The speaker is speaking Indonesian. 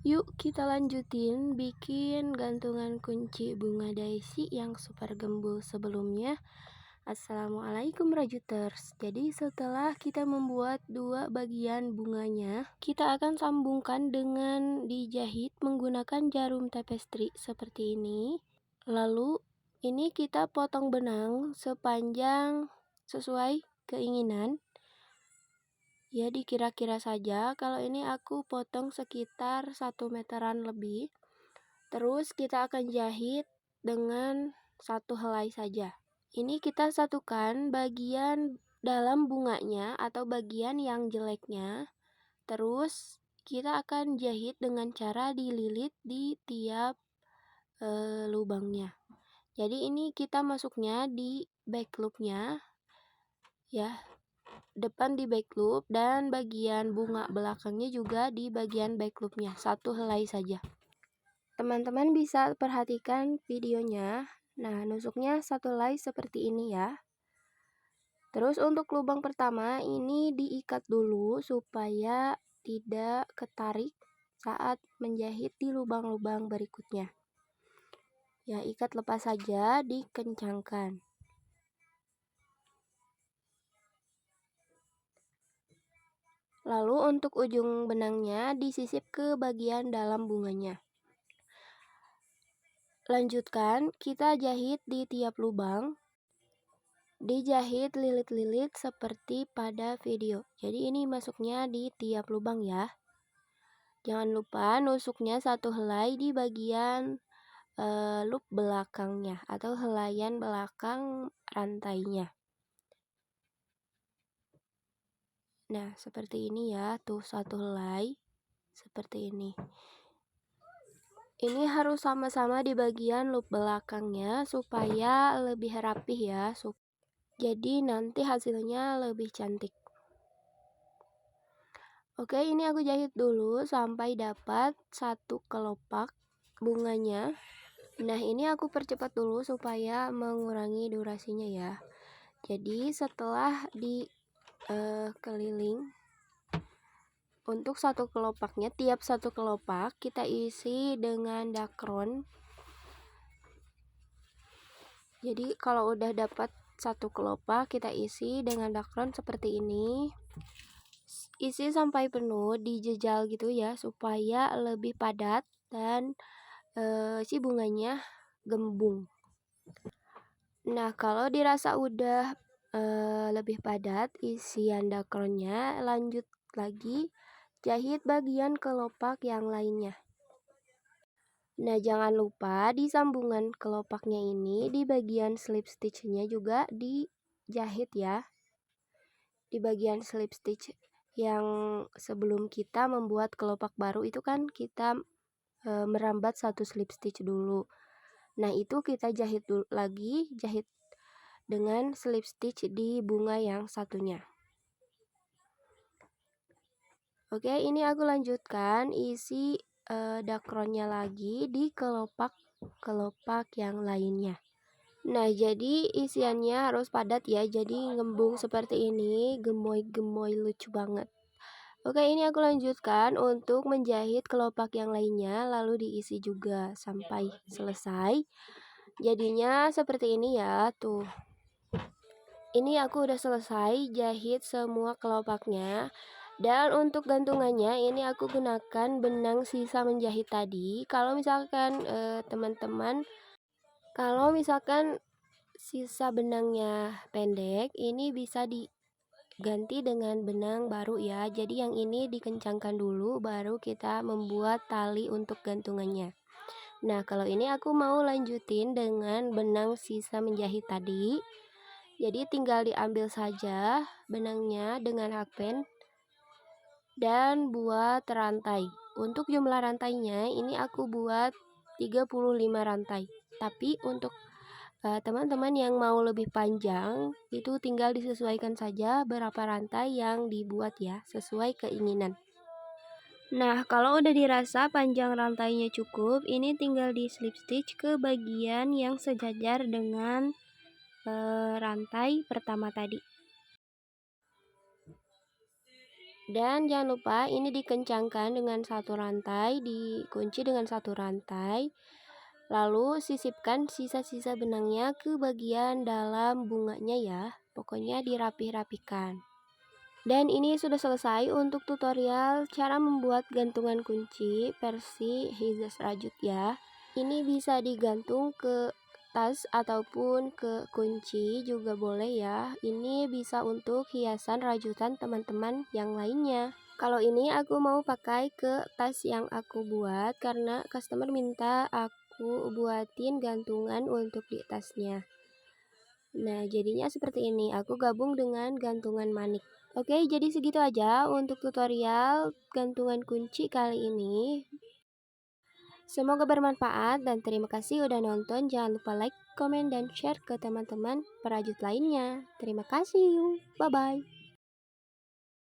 Yuk kita lanjutin bikin gantungan kunci bunga daisy yang super gembul sebelumnya. Assalamualaikum Rajuters. Jadi setelah kita membuat dua bagian bunganya, kita akan sambungkan dengan dijahit menggunakan jarum tapestry seperti ini. Lalu ini kita potong benang sepanjang sesuai keinginan. Ya, dikira-kira saja. Kalau ini aku potong sekitar 1 meteran lebih. Terus kita akan jahit dengan satu helai saja. Ini kita satukan bagian dalam bunganya atau bagian yang jeleknya. Terus kita akan jahit dengan cara dililit di tiap lubangnya. Jadi ini kita masuknya di back loopnya, ya. Depan di back loop dan bagian bunga belakangnya juga di bagian back loopnya, satu helai saja. Teman-teman bisa perhatikan videonya. Nah, nusuknya satu helai seperti ini ya. Terus untuk lubang pertama ini diikat dulu supaya tidak ketarik saat menjahit di lubang-lubang berikutnya. Ya, ikat lepas saja, dikencangkan. Lalu untuk ujung benangnya disisip ke bagian dalam bunganya. Lanjutkan, kita jahit di tiap lubang. Dijahit lilit-lilit seperti pada video. Jadi ini masuknya di tiap lubang ya. Jangan lupa nusuknya satu helai di bagian loop belakangnya atau helaian belakang rantainya. Nah, seperti ini ya, tuh satu helai seperti ini. Ini harus sama-sama di bagian loop belakangnya supaya lebih rapih ya. Jadi nanti hasilnya lebih cantik. Oke, ini aku jahit dulu sampai dapat satu kelopak bunganya. Nah, ini aku percepat dulu supaya mengurangi durasinya ya. Jadi setelah di keliling, untuk satu kelopaknya, tiap satu kelopak kita isi dengan dakron. Jadi kalau udah dapat satu kelopak, kita isi dengan dakron seperti ini. Isi sampai penuh, dijejal gitu ya, supaya lebih padat dan si bunganya gembung. Nah, kalau dirasa udah lebih padat isian dakronnya, lanjut lagi jahit bagian kelopak yang lainnya. Nah, jangan lupa di sambungan kelopaknya ini di bagian slip stitchnya juga dijahit ya. Di bagian slip stitch yang sebelum kita membuat kelopak baru itu kan kita merambat satu slip stitch dulu. Nah, itu kita jahit dulu lagi, jahit dengan slip stitch di bunga yang satunya. Oke, ini aku lanjutkan isi dakronnya lagi di kelopak yang lainnya. Nah, jadi isiannya harus padat ya, jadi ngembung seperti ini, gemoy-gemoy lucu banget. Oke, ini aku lanjutkan untuk menjahit kelopak yang lainnya, lalu diisi juga sampai selesai. Jadinya seperti ini ya, tuh. Ini aku udah selesai jahit semua kelopaknya. Dan untuk gantungannya ini aku gunakan benang sisa menjahit tadi. Kalau misalkan teman-teman, kalau misalkan sisa benangnya pendek, ini bisa diganti dengan benang baru ya. Jadi yang ini dikencangkan dulu, baru kita membuat tali untuk gantungannya. Nah, kalau ini aku mau lanjutin dengan benang sisa menjahit tadi. Jadi tinggal diambil saja benangnya dengan hakpen dan buat rantai. Untuk jumlah rantainya ini aku buat 35 rantai. Tapi untuk teman-teman yang mau lebih panjang itu tinggal disesuaikan saja berapa rantai yang dibuat ya, sesuai keinginan. Nah, kalau udah dirasa panjang rantainya cukup, ini tinggal di slip stitch ke bagian yang sejajar dengan rantai pertama tadi. Dan jangan lupa ini dikencangkan dengan satu rantai, dikunci dengan satu rantai. Lalu sisipkan sisa-sisa benangnya ke bagian dalam bunganya ya. Pokoknya dirapih-rapikan. Dan ini sudah selesai untuk tutorial cara membuat gantungan kunci versi Hizas Rajut ya. Ini bisa digantung ke tas ataupun ke kunci juga boleh ya. Ini bisa untuk hiasan rajutan teman-teman yang lainnya. Kalau ini aku mau pakai ke tas yang aku buat karena customer minta aku buatin gantungan untuk di tasnya. Nah, jadinya seperti ini. Aku gabung dengan gantungan manik. Oke, jadi segitu aja untuk tutorial gantungan kunci kali ini. Semoga bermanfaat dan terima kasih udah nonton. Jangan lupa like, komen, dan share ke teman-teman perajut lainnya. Terima kasih. Bye-bye.